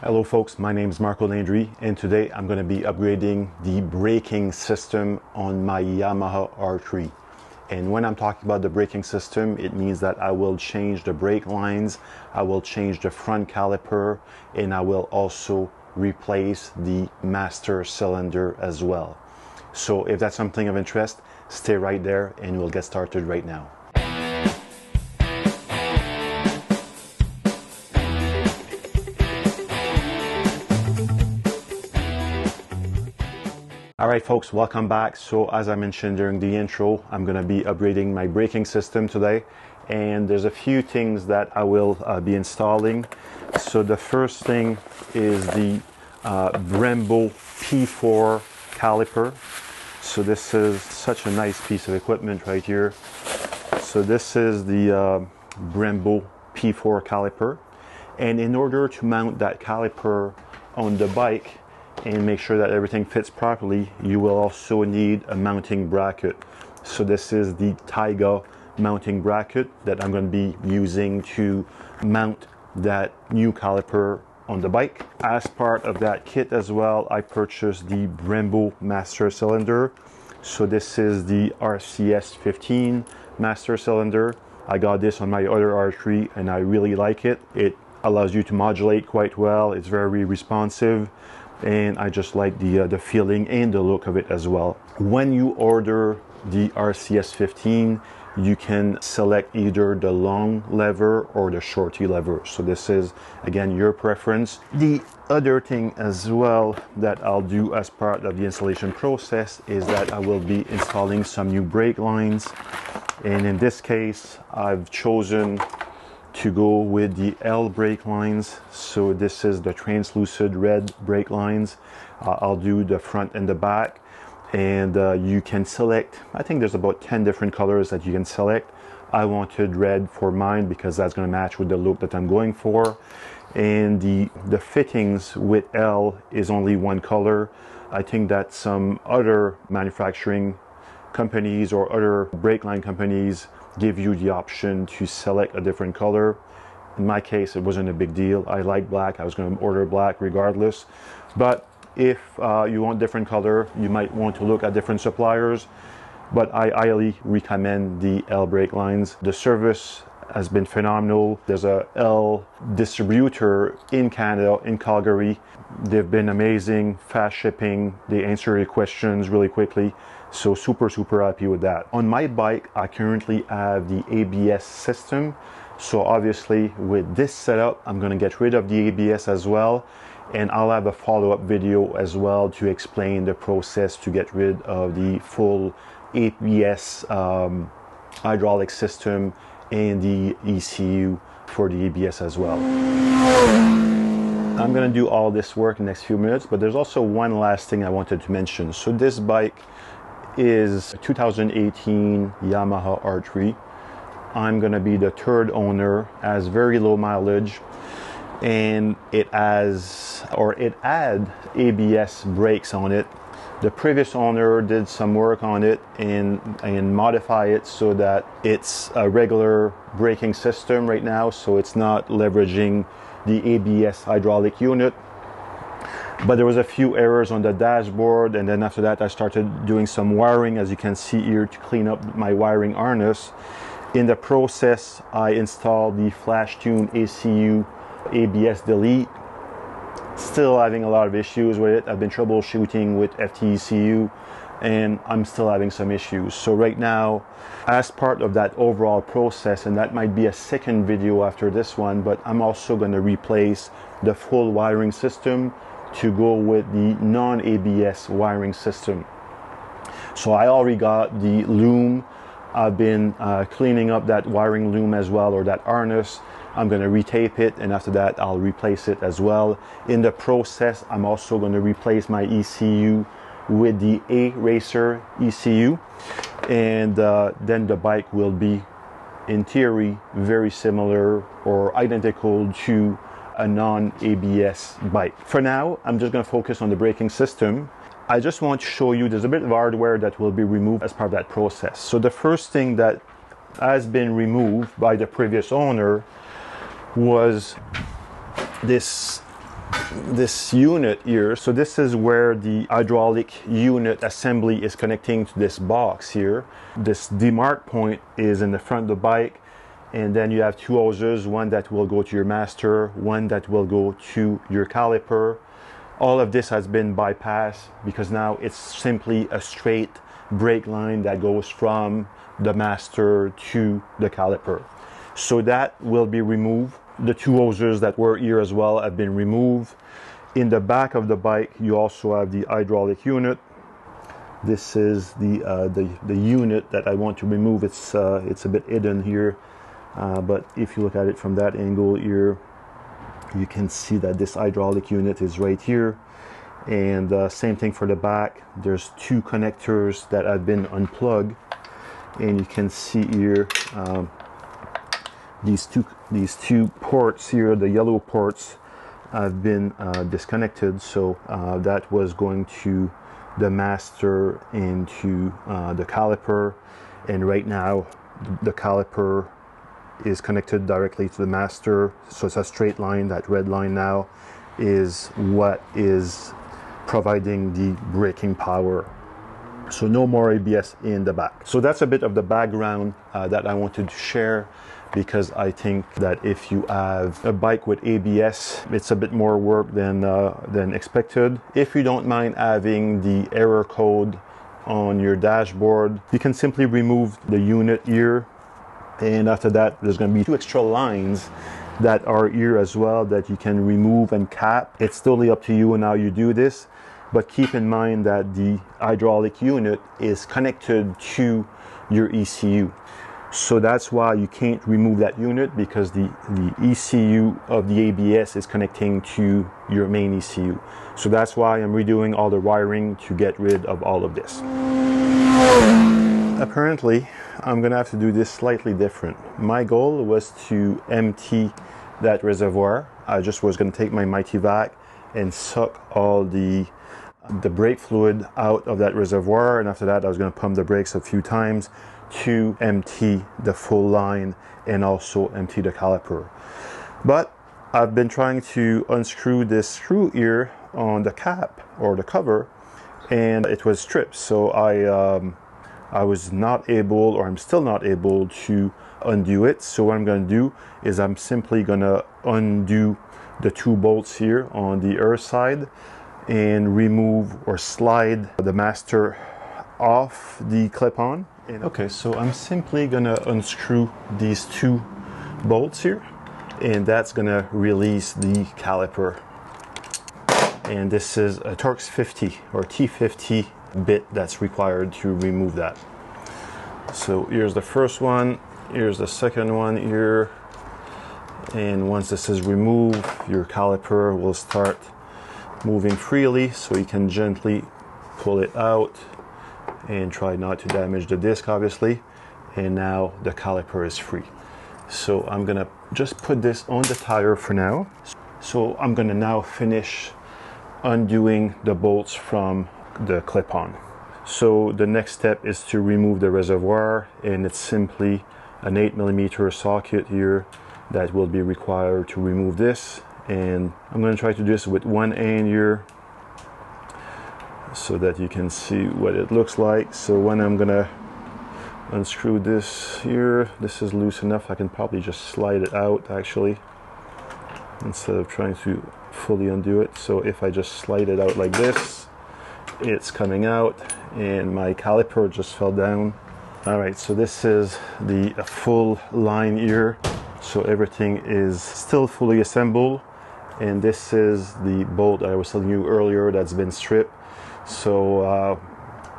Hello folks, my name is Marco Landry and today I'm going to be upgrading the braking system on my Yamaha R3. And when I'm talking about the braking system, it means that I will change the brake lines, I will change the front caliper, and I will also replace the master cylinder as well. So if that's something of interest, stay right there and we'll get started right now. Alright folks, welcome back. So as I mentioned during the intro, I'm going to be upgrading my braking system today, and there's a few things that I will be installing. So the first thing is the Brembo P4 caliper. So this is such a nice piece of equipment right here. So this is the Brembo P4 caliper, and in order to mount that caliper on the bike and make sure that everything fits properly, you will also need a mounting bracket. So this is the Taiga mounting bracket that I'm going to be using to mount that new caliper on the bike. As part of that kit as well, I purchased the Brembo master cylinder. So this is the RCS15 master cylinder. I got this on my other R3 and I really like it. It allows you to modulate quite well. It's very responsive, and I just like the feeling and the look of it as well. When you order the RCS15, you can select either the long lever or the shorty lever. So this is, again, your preference. The other thing as well that I'll do as part of the installation process is that I will be installing some new brake lines. And in this case, I've chosen to go with the L brake lines. So this is the translucent red brake lines. I'll do the front and the back, and you can select, I think there's about 10 different colors that you can select. I wanted red for mine because that's going to match with the look that I'm going for. And the fittings with L is only one color. I think that some other manufacturing companies or other brake line companies give you the option to select a different color. In my case, it wasn't a big deal. I like black. I was going to order black regardless. But if you want different color, you might want to look at different suppliers. But I highly recommend the L brake lines. The service has been phenomenal. There's a L distributor in Canada, in Calgary. They've been amazing, fast shipping. They answer your questions really quickly. So super happy with that. On my bike, I currently have the ABS system. So obviously with this setup, I'm going to get rid of the ABS as well. And I'll have a follow-up video as well to explain the process to get rid of the full ABS hydraulic system and the ECU for the ABS as well. I'm going to do all this work in the next few minutes, but there's also one last thing I wanted to mention. So this bike is a 2018 Yamaha R3. I'm going to be the third owner, has very low mileage, and it had ABS brakes on it. The previous owner did some work on it and modify it so that it's a regular braking system right now, so it's not leveraging the ABS hydraulic unit. But there was a few errors on the dashboard, and then after that I started doing some wiring, as you can see here, to clean up my wiring harness. In the process, I installed the Flash Tune ECU ABS delete. Still having a lot of issues with it. I've been troubleshooting with FTECU and I'm still having some issues. So right now, as part of that overall process, and that might be a second video after this one, but I'm also going to replace the full wiring system to go with the non-ABS wiring system. So I already got the loom. I've been cleaning up that wiring loom as well, or that harness. I'm going to retape it, and after that I'll replace it as well. In the process, I'm also going to replace my ECU with the A-Racer ECU, and then the bike will be, in theory, very similar or identical to a non-ABS bike. For now, I'm just going to focus on the braking system. I just want to show you there's a bit of hardware that will be removed as part of that process. So the first thing that has been removed by the previous owner was this this unit here. So this is where the hydraulic unit assembly is connecting to this box here. This demarc point is in the front of the bike, and then you have two hoses, one that will go to your master, one that will go to your caliper. All of this has been bypassed because now it's simply a straight brake line that goes from the master to the caliper. So that will be removed. The two hoses that were here as well have been removed. In the back of the bike, you also have the hydraulic unit. This is the unit that I want to remove. It's a bit hidden here, but if you look at it from that angle here, you can see that this hydraulic unit is right here. And same thing for the back. There's two connectors that have been unplugged, and you can see here these two ports here, the yellow ports, have been disconnected. So that was going to the master and to the caliper, and right now the caliper is connected directly to the master, so it's a straight line. That red line now is what is providing the braking power. So no more ABS in the back. So that's a bit of the background that I wanted to share, because I think that if you have a bike with ABS, it's a bit more work than expected. If you don't mind having the error code on your dashboard, you can simply remove the unit here, and after that there's going to be two extra lines that are here as well that you can remove and cap. It's totally up to you and how you do this, but keep in mind that the hydraulic unit is connected to your ECU. So that's why you can't remove that unit, because the ECU of the ABS is connecting to your main ECU. So that's why I'm redoing all the wiring to get rid of all of this. Apparently, I'm gonna have to do this slightly different. My goal was to empty that reservoir. I just was gonna take my Mighty Vac and suck all the brake fluid out of that reservoir, and after that I was gonna pump the brakes a few times to empty the full line and also empty the caliper. But I've been trying to unscrew this screw here on the cap or the cover, and it was stripped. So I was not able, or I'm still not able, to undo it. So what I'm going to do is I'm simply going to undo the two bolts here on the earth side and remove or slide the master off the clip-on. Okay, so I'm simply going to unscrew these two bolts here, and that's going to release the caliper. And this is a Torx 50 or T50 bit that's required to remove that. So here's the first one, here's the second one here, and once this is removed, your caliper will start moving freely, so you can gently pull it out and try not to damage the disc, obviously. And now the caliper is free. So I'm gonna just put this on the tire for now. So I'm gonna now finish undoing the bolts from the clip-on. So the next step is to remove the reservoir, and it's simply an 8mm socket here that will be required to remove this. And I'm going to try to do this with one hand here so that you can see what it looks like. So when I'm going to unscrew this here, this is loose enough, I can probably just slide it out actually, instead of trying to fully undo it. So if I just slide it out like this, it's coming out, and my caliper just fell down. All right, so this is the full line here. So everything is still fully assembled, and this is the bolt that I was telling you earlier that's been stripped. So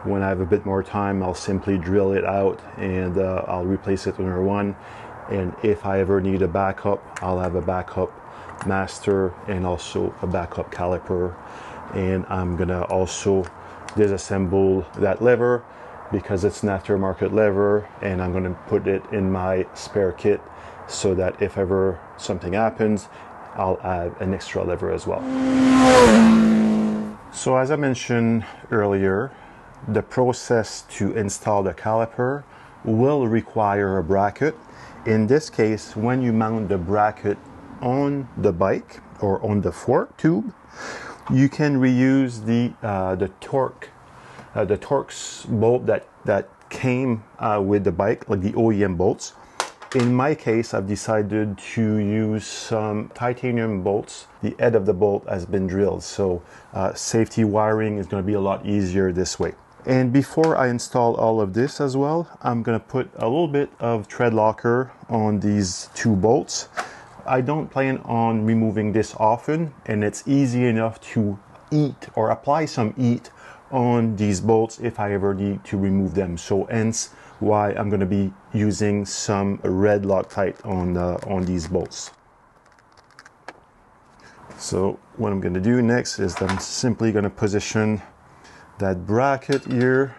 when I have a bit more time, I'll simply drill it out, and I'll replace it with another one. And if I ever need a backup, I'll have a backup master and also a backup caliper. And I'm gonna also disassemble that lever because it's an aftermarket lever, and I'm gonna put it in my spare kit so that if ever something happens, I'll add an extra lever as well. So as I mentioned earlier, the process to install the caliper will require a bracket. In this case, when you mount the bracket on the bike, or on the fork tube. You can reuse the Torx bolt that came with the bike, like the OEM bolts. In my case, I've decided to use some titanium bolts. The head of the bolt has been drilled, so safety wiring is going to be a lot easier this way. And before I install all of this as well, I'm going to put a little bit of tread locker on these two bolts. I don't plan on removing this often, and it's easy enough to eat or apply some heat on these bolts if I ever need to remove them. So hence why I'm going to be using some red Loctite on these bolts. So what I'm going to do next is I'm simply going to position that bracket here,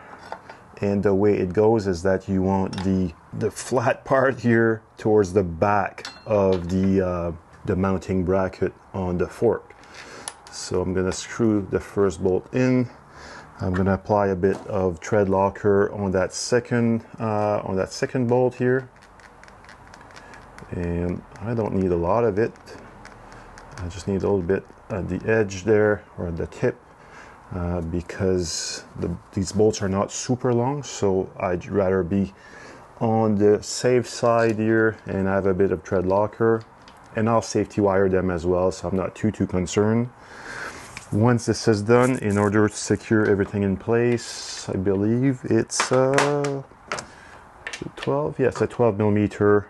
and the way it goes is that you want the flat part here towards the back of the mounting bracket on the fork. So I'm going to screw the first bolt in. I'm going to apply a bit of tread locker on that second bolt here, and I don't need a lot of it. I just need a little bit at the edge there, or the tip, because these bolts are not super long, so I'd rather be on the safe side here and have a bit of tread locker, and I'll safety wire them as well, so I'm not too concerned. Once this is done, in order to secure everything in place, I believe it's 12, yes, a 12 millimeter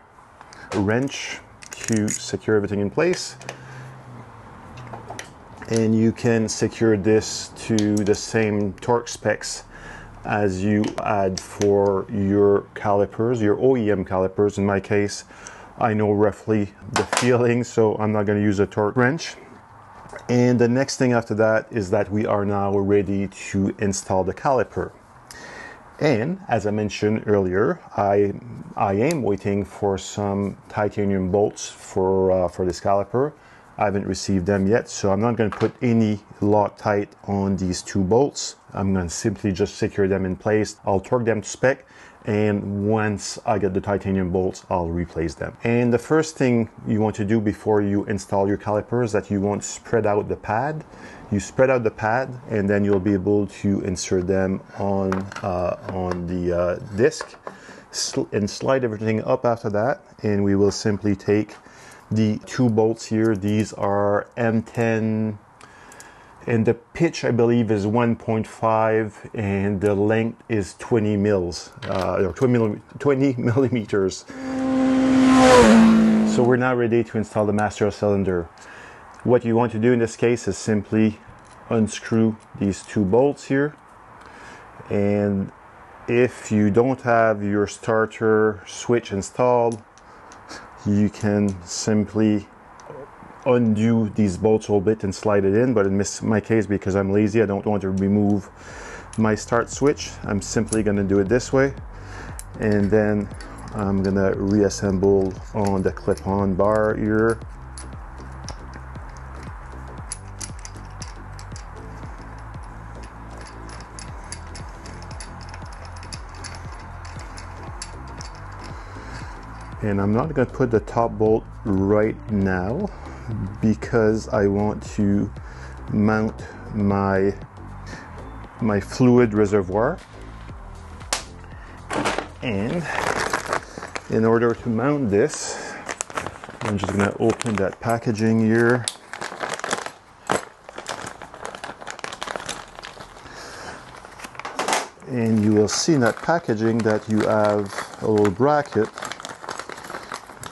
wrench to secure everything in place. And you can secure this to the same torque specs as you add for your calipers, your OEM calipers. In my case, I know roughly the feeling, so I'm not going to use a torque wrench. And the next thing after that is that we are now ready to install the caliper. And as I mentioned earlier, I am waiting for some titanium bolts for this caliper. I haven't received them yet, so I'm not going to put any Loctite on these two bolts. I'm going to simply just secure them in place. I'll torque them to spec, and once I get the titanium bolts, I'll replace them. And the first thing you want to do before you install your caliper is that you want to spread out the pad. You spread out the pad, and then you'll be able to insert them on the disc and slide everything up after that. And we will simply take the two bolts here. These are M10, and the pitch I believe is 1.5, and the length is 20 mils, or 20 millimeters. So we're now ready to install the master cylinder. What you want to do in this case is simply unscrew these two bolts here, and if you don't have your starter switch installed, you can simply undo these bolts a little bit and slide it in. But in my case, because I'm lazy, I don't want to remove my start switch, I'm simply going to do it this way, and then I'm going to reassemble on the clip-on bar here. And I'm not going to put the top bolt right now because I want to mount my fluid reservoir. And in order to mount this, I'm just going to open that packaging here. And you will see in that packaging that you have a little bracket,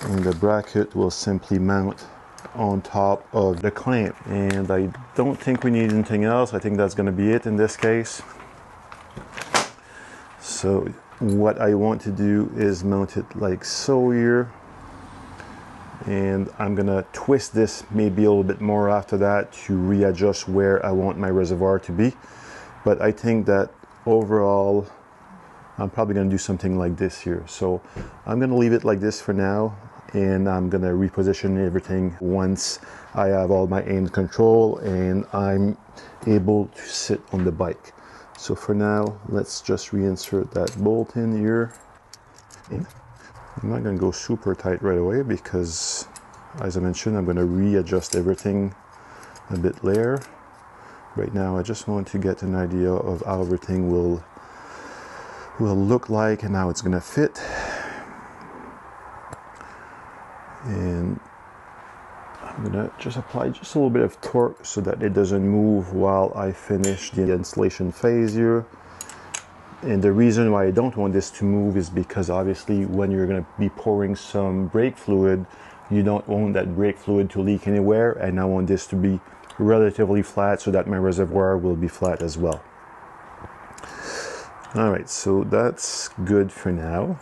and the bracket will simply mount on top of the clamp. And I don't think we need anything else. I think that's going to be it in this case. So what I want to do is mount it like so here, and I'm going to twist this maybe a little bit more after that to readjust where I want my reservoir to be. But I think that overall I'm probably going to do something like this here. So I'm going to leave it like this for now, and I'm going to reposition everything once I have all my aim control and I'm able to sit on the bike. So for now, let's just reinsert that bolt in here. And I'm not going to go super tight right away because as I mentioned, I'm going to readjust everything a bit later. Right now I just want to get an idea of how everything will look like and how it's going to fit. And I'm going to just apply just a little bit of torque so that it doesn't move while I finish the installation phase here. And the reason why I don't want this to move is because obviously when you're going to be pouring some brake fluid, you don't want that brake fluid to leak anywhere, and I want this to be relatively flat so that my reservoir will be flat as well. Alright, so that's good for now.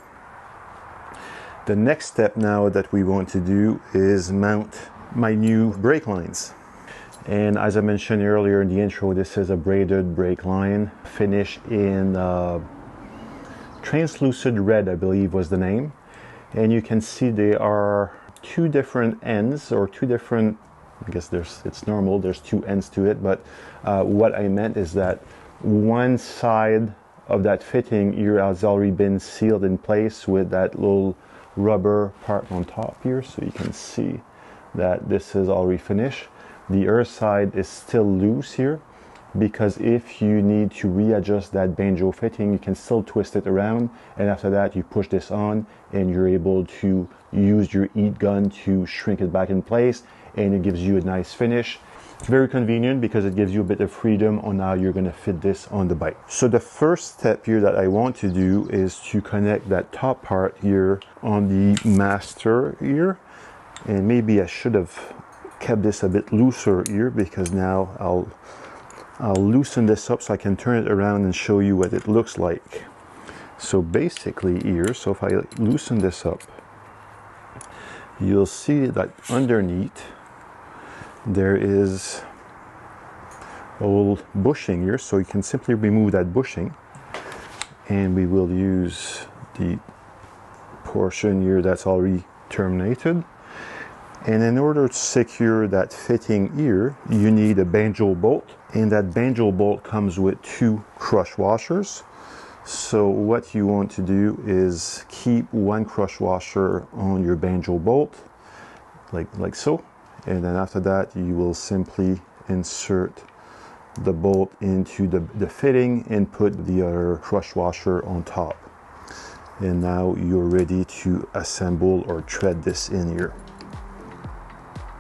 The next step now that we want to do is mount my new brake lines. And as I mentioned earlier in the intro, this is a braided brake line finished in translucent red, I believe was the name. And you can see there are two different ends, or two different, I guess it's normal, there's two ends to it, but what I meant is that one side of that fitting here has already been sealed in place with that little rubber part on top here, so you can see that this is already finished. The other side is still loose here, because if you need to readjust that banjo fitting, you can still twist it around, and after that you push this on and you're able to use your heat gun to shrink it back in place, and it gives you a nice finish. It's very convenient because it gives you a bit of freedom on how you're going to fit this on the bike. So the first step here that I want to do is to connect that top part here on the master here, and maybe I should have kept this a bit looser here, because now I'll loosen this up so I can turn it around and show you what it looks like. So basically here, so if I loosen this up, you'll see that underneath there is a little bushing here, so you can simply remove that bushing, and we will use the portion here that's already terminated. And in order to secure that fitting here, you need a banjo bolt, and that banjo bolt comes with two crush washers. So what you want to do is keep one crush washer on your banjo bolt, like so, and then after that you will simply insert the bolt into the fitting and put the other crush washer on top. And now you're ready to assemble or thread this in here.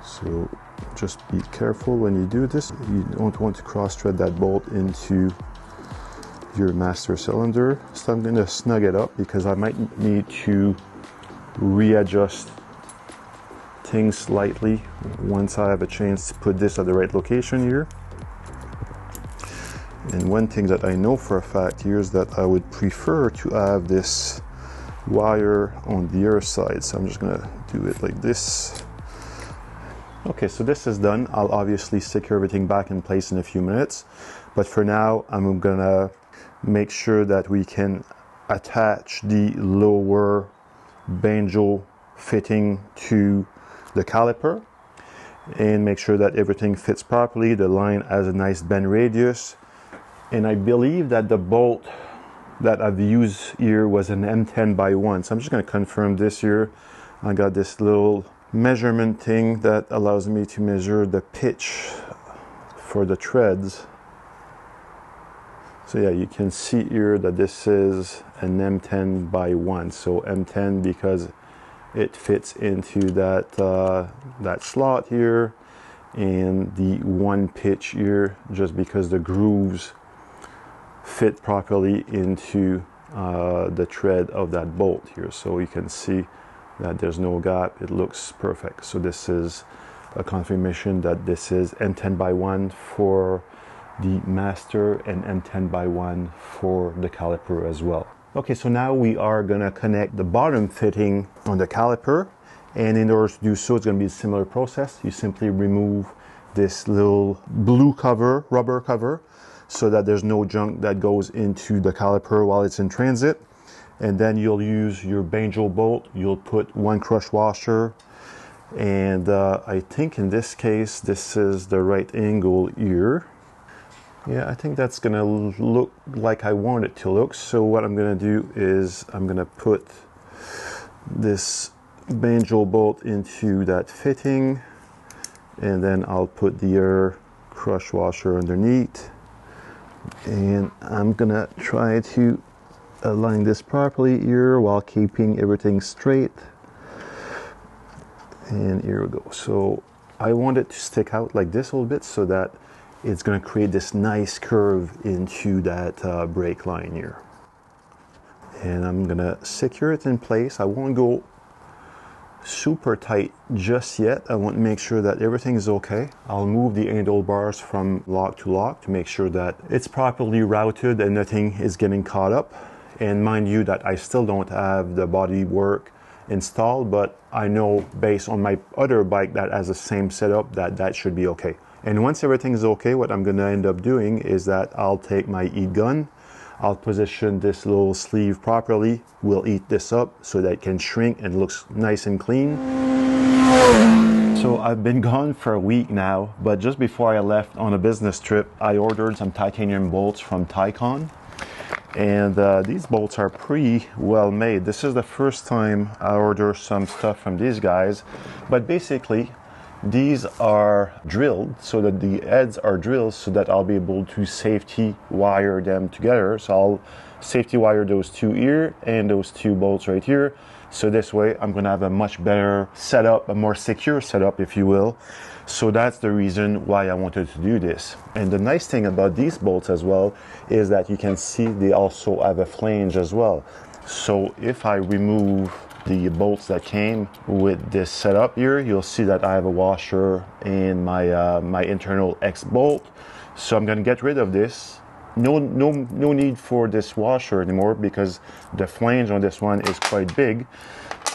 So just be careful when you do this. You don't want to cross thread that bolt into your master cylinder. So I'm going to snug it up because I might need to readjust things slightly once I have a chance to put this at the right location here. And one thing that I know for a fact here is that I would prefer to have this wire on the other side. So I'm just going to do it like this. Okay, so this is done. I'll obviously secure everything back in place in a few minutes, but for now I'm gonna make sure that we can attach the lower banjo fitting to the caliper and make sure that everything fits properly. The line has a nice bend radius, and I believe that the bolt that I've used here was an M10x1, so I'm just going to confirm this here. I got this little measurement thing that allows me to measure the pitch for the threads. So yeah, you can see here that this is an M10x1, so M10 because it fits into that that slot here, and the one pitch here just because the grooves fit properly into the thread of that bolt here. So you can see that there's no gap, it looks perfect. So this is a confirmation that this is M10x1 for the master and M10x1 for the caliper as well. Okay, so now we are gonna connect the bottom fitting on the caliper, and in order to do so, it's gonna be a similar process. You simply remove this little blue cover, rubber cover, so that there's no junk that goes into the caliper while it's in transit. And then you'll use your banjo bolt, you'll put one crush washer, and I think in this case this is the right angle here. Yeah, I think that's gonna look like I want it to look. So what I'm gonna do is I'm gonna put this banjo bolt into that fitting, and then I'll put the air crush washer underneath, and I'm gonna try to align this properly here while keeping everything straight. And here we go. So I want it to stick out like this a little bit so that it's going to create this nice curve into that brake line here. And I'm going to secure it in place. I won't go super tight just yet. I want to make sure that everything is okay. I'll move the handlebars from lock to lock to make sure that it's properly routed and nothing is getting caught up. And mind you that I still don't have the body work installed, but I know based on my other bike that has the same setup that should be okay. And once everything is okay, what I'm going to end up doing is that I'll take my heat gun, I'll position this little sleeve properly, we'll heat this up so that it can shrink and looks nice and clean. So I've been gone for a week now, but just before I left on a business trip, I ordered some titanium bolts from Tycon. And these bolts are pretty well made. This is the first time I order some stuff from these guys, but basically these are drilled so that the heads are drilled so that I'll be able to safety wire them together. So I'll safety wire those two here and those two bolts right here. So this way I'm gonna have a much better setup, a more secure setup, if you will. So that's the reason why I wanted to do this. And the nice thing about these bolts as well is that you can see they also have a flange as well. So if I remove the bolts that came with this setup here, you'll see that I have a washer in my my internal X bolt. So I'm gonna get rid of this. No need for this washer anymore because the flange on this one is quite big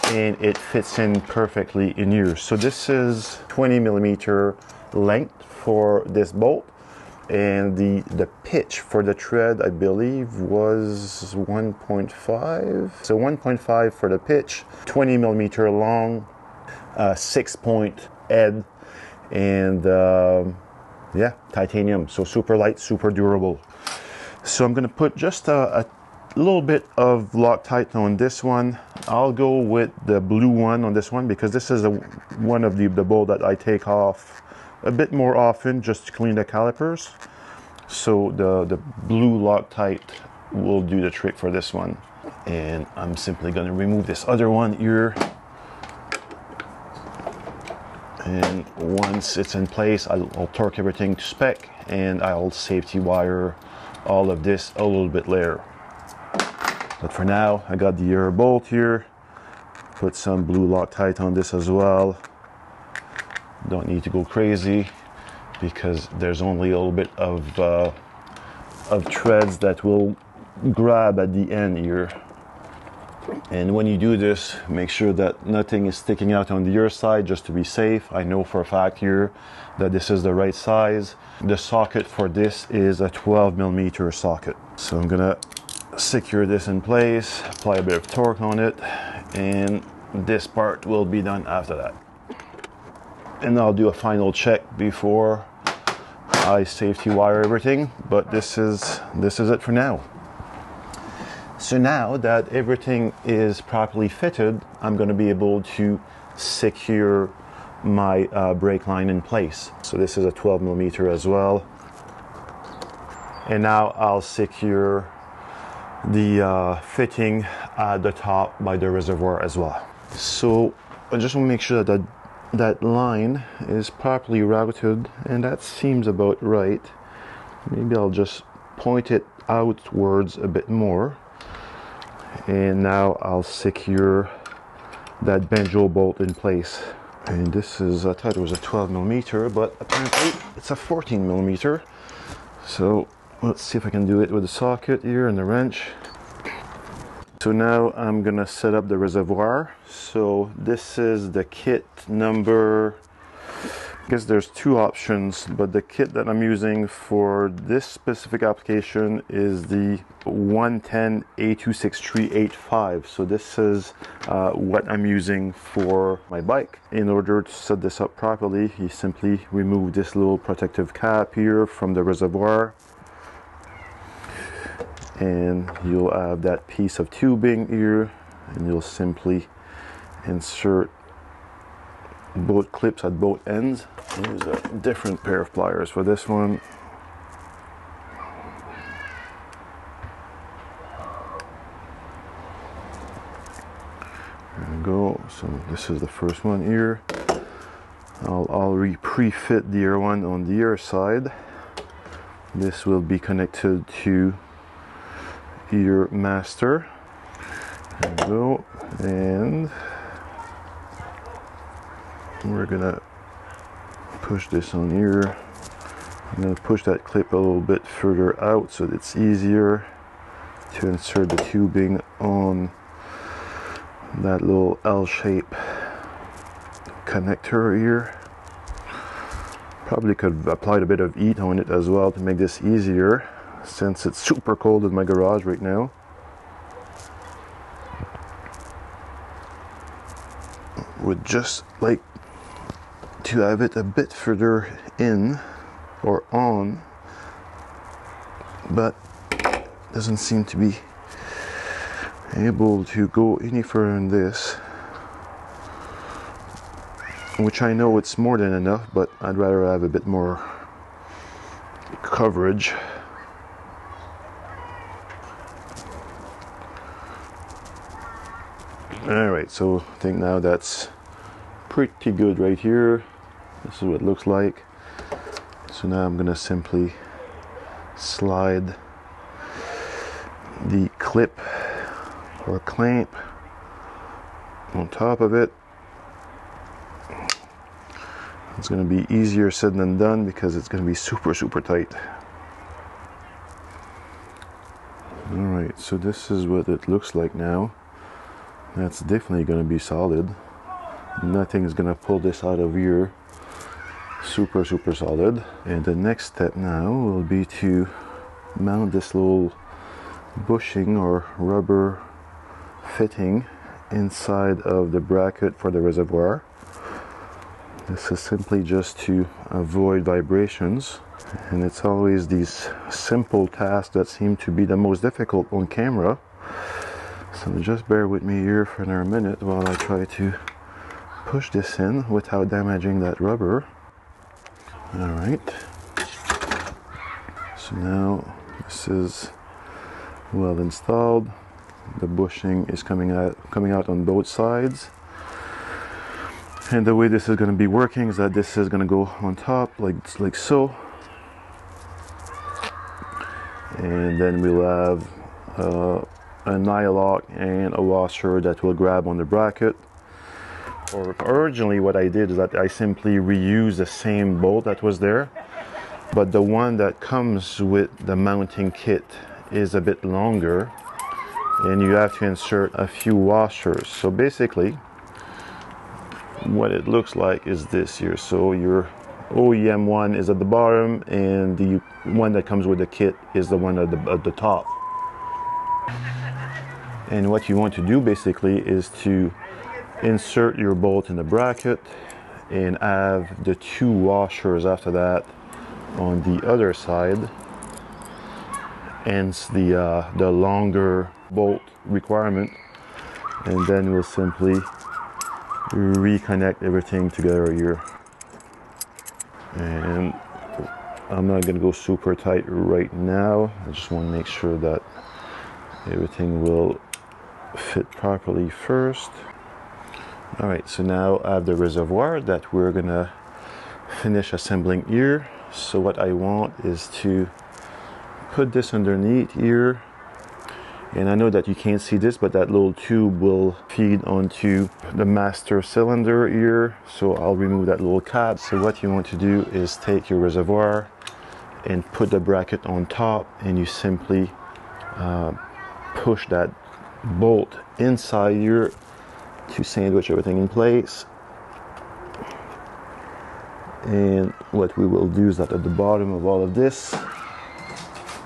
and it fits in perfectly in here. So this is 20mm length for this bolt, and the pitch for the tread I believe was 1.5. So 1.5 for the pitch, 20mm long, 6-point head, and yeah, titanium. So super light, super durable. So I'm gonna put just a little bit of Loctite on this one. I'll go with the blue one on this one because this is one of the bolt that I take off a bit more often just to clean the calipers. So the blue Loctite will do the trick for this one. And I'm simply going to remove this other one here. And once it's in place, I'll torque everything to spec and I'll safety wire all of this a little bit later. But for now, I got the air bolt here. Put some blue Loctite on this as well. Don't need to go crazy because there's only a little bit of treads that will grab at the end here. And when you do this, make sure that nothing is sticking out on the other side just to be safe. I know for a fact here that this is the right size. The socket for this is a 12mm socket. So I'm gonna secure this in place, apply a bit of torque on it, and this part will be done after that. And I'll do a final check before I safety wire everything, but this is it for now. So now that everything is properly fitted, I'm going to be able to secure my brake line in place. So this is a 12mm as well. And now I'll secure the fitting at the top by the reservoir as well. So I just want to make sure that that line is properly routed, and that seems about right. Maybe I'll just point it outwards a bit more. And now I'll secure that banjo bolt in place. And this is, I thought it was a 12mm, but apparently it's a 14mm. So let's see if I can do it with the socket here and the wrench. So now I'm gonna set up the reservoir. So this is the kit number, I guess there's two options, but the kit that I'm using for this specific application is the 110 A26385. So this is what I'm using for my bike. In order to set this up properly, you simply remove this little protective cap here from the reservoir, and you'll have that piece of tubing here, and you'll simply insert both clips at both ends. Use a different pair of pliers for this one. There we go. So this is the first one here. I'll pre-fit the other one on the other side. This will be connected to your master. There we go. And we're gonna push this on here. I'm gonna push that clip a little bit further out so that it's easier to insert the tubing on that little L-shape connector here. Probably could have applied a bit of heat on it as well to make this easier, since it's super cold in my garage right now. Would just like to have it a bit further in or on, but doesn't seem to be able to go any further than this, which I know it's more than enough, but I'd rather have a bit more coverage. Alright, so I think now that's pretty good right here. This is what it looks like. So now I'm gonna simply slide the clip or clamp on top of it. It's gonna be easier said than done because it's gonna be super tight. Alright, so this is what it looks like now. That's definitely gonna be solid. Nothing is gonna pull this out of here. Super solid. And the next step now will be to mount this little bushing or rubber fitting inside of the bracket for the reservoir. This is simply just to avoid vibrations, and it's always these simple tasks that seem to be the most difficult on camera. So just bear with me here for another minute while I try to push this in without damaging that rubber. Alright, so now this is well installed. The bushing is coming out on both sides, and the way this is going to be working is that this is going to go on top like so, and then we'll have an eye lock and a washer that will grab on the bracket. Or originally what I did is that I simply reused the same bolt that was there, but the one that comes with the mounting kit is a bit longer, and you have to insert a few washers. So basically what it looks like is this here. So your OEM one is at the bottom, and the one that comes with the kit is the one at the top. And what you want to do basically is to insert your bolt in the bracket and have the two washers after that on the other side, hence the longer bolt requirement. And then we'll simply reconnect everything together here. And I'm not going to go super tight right now. I just want to make sure that everything will fit properly first. Alright, so now I have the reservoir that we're gonna finish assembling here. So what I want is to put this underneath here, and I know that you can't see this, but that little tube will feed onto the master cylinder here. So I'll remove that little cap. So what you want to do is take your reservoir and put the bracket on top, and you simply push that bolt inside here to sandwich everything in place. And what we will do is that at the bottom of all of this,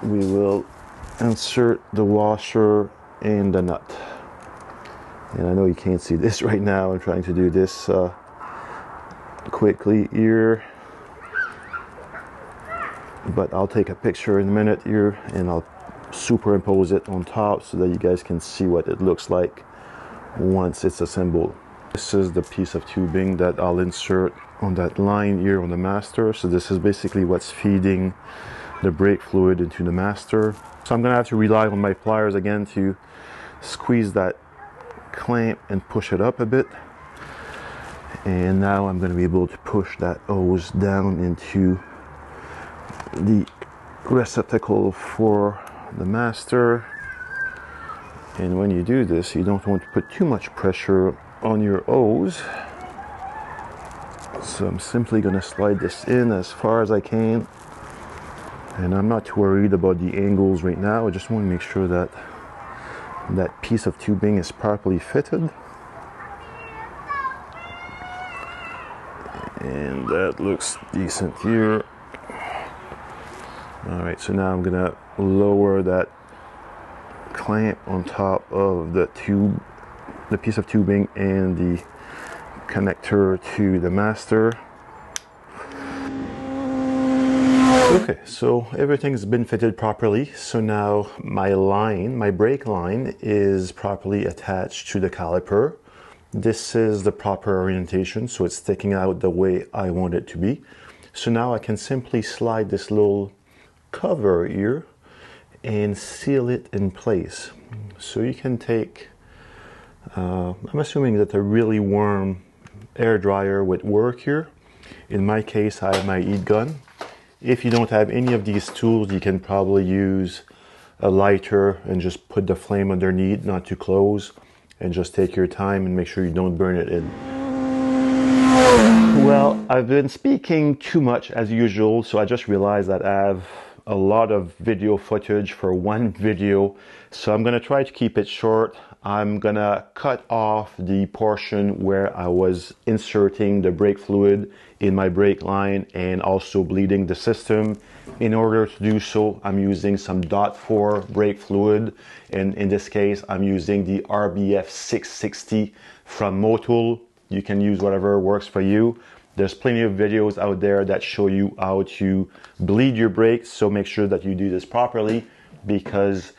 we will insert the washer and the nut. And I know you can't see this right now. I'm trying to do this quickly here, but I'll take a picture in a minute here, and I'll superimpose it on top so that you guys can see what it looks like once it's assembled. This is the piece of tubing that I'll insert on that line here on the master. So this is basically what's feeding the brake fluid into the master. So I'm gonna have to rely on my pliers again to squeeze that clamp and push it up a bit. And now I'm gonna be able to push that hose down into the receptacle for the master. And when you do this, you don't want to put too much pressure on your hose. So I'm simply going to slide this in as far as I can. And I'm not too worried about the angles right now. I just want to make sure that that piece of tubing is properly fitted. And that looks decent here. All right, so now I'm going to lower that clamp on top of the tube, the piece of tubing and the connector to the master. Okay, so everything's been fitted properly. So now my line, my brake line is properly attached to the caliper. This is the proper orientation, so it's sticking out the way I want it to be. So now I can simply slide this little cover here and seal it in place. So you can take, I'm assuming that a really warm air dryer would work here. In my case, I have my heat gun. If you don't have any of these tools, you can probably use a lighter and just put the flame underneath, not too close, and just take your time and make sure you don't burn it in. Well, I've been speaking too much as usual, so I just realized that I have a lot of video footage for one video, so I'm gonna try to keep it short. I'm gonna cut off the portion where I was inserting the brake fluid in my brake line and also bleeding the system. In order to do so, I'm using some .4 brake fluid, and in this case I'm using the RBF660 from Motul. You can use whatever works for you. There's plenty of videos out there that show you how to bleed your brakes, so make sure that you do this properly, because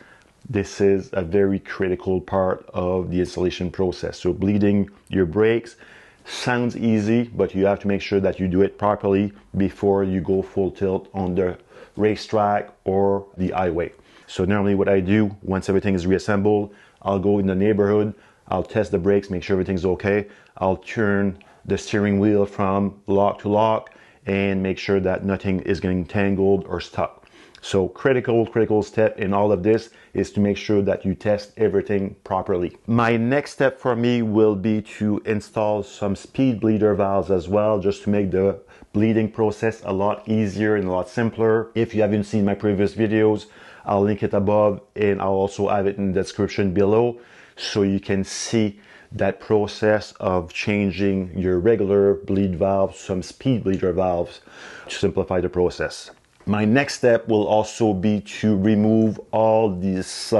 this is a very critical part of the installation process. So bleeding your brakes sounds easy, but you have to make sure that you do it properly before you go full tilt on the racetrack or the highway. So normally what I do, once everything is reassembled, I'll go in the neighborhood, I'll test the brakes, make sure everything's okay. I'll turn the steering wheel from lock to lock and make sure that nothing is getting tangled or stuck. So critical step in all of this is to make sure that you test everything properly. My next step for me will be to install some speed bleeder valves as well, just to make the bleeding process a lot easier and a lot simpler. If you haven't seen my previous videos, I'll link it above, and I'll also have it in the description below, so you can see that process of changing your regular bleed valves, some speed bleeder valves, to simplify the process. My next step will also be to remove all this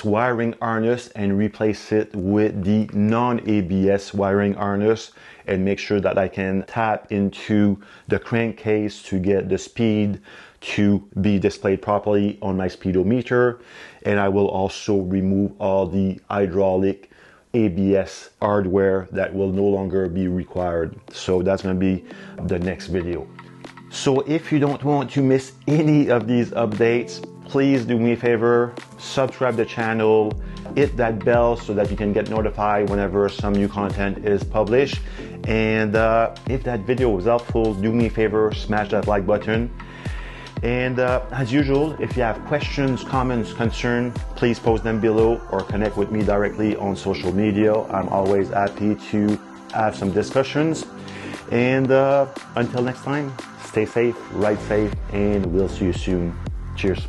wiring harness and replace it with the non-ABS wiring harness, and make sure that I can tap into the crankcase to get the speed to be displayed properly on my speedometer. And I will also remove all the hydraulic ABS hardware that will no longer be required. So that's going to be the next video. So if you don't want to miss any of these updates, please do me a favor, subscribe to the channel, hit that bell so that you can get notified whenever some new content is published. And if that video was helpful, do me a favor, smash that like button. And as usual, if you have questions, comments, concerns, please post them below or connect with me directly on social media. I'm always happy to have some discussions. And until next time, stay safe, ride safe, and we'll see you soon. Cheers.